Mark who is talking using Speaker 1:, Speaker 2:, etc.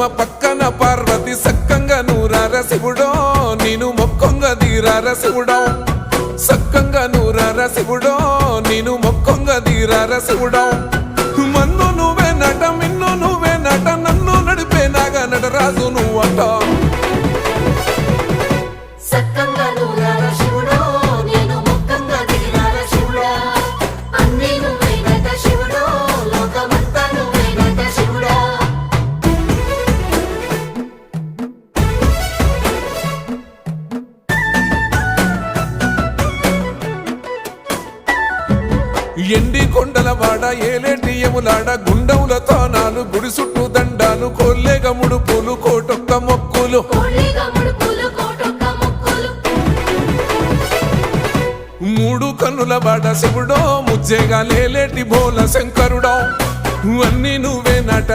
Speaker 1: పద్మ పక్కన పార్వతి సక్కంగా నూరార శివుడో నేను మొక్కొంగ దీరార శివుడో సక్కంగా నూరార శివుడో నేను మొక్కొంగ దీరార శివుడో మన్ను నువ్వే నట మిన్ను నువ్వే నట నన్ను నడిపే నాగా నటరాజు నువ్వట ఎండి కొండలవాడ ఏలేటి యములాడ గుండములతో నాలు గుడి చుట్టూ దండాలు కొల్లేగ ముడుపులు కోటొక్క మొక్కులు మూడు కన్నుల వాడ శివుడో ముజ్జేగా లేలేటి బోల శంకరుడో అన్నీ నువ్వే నట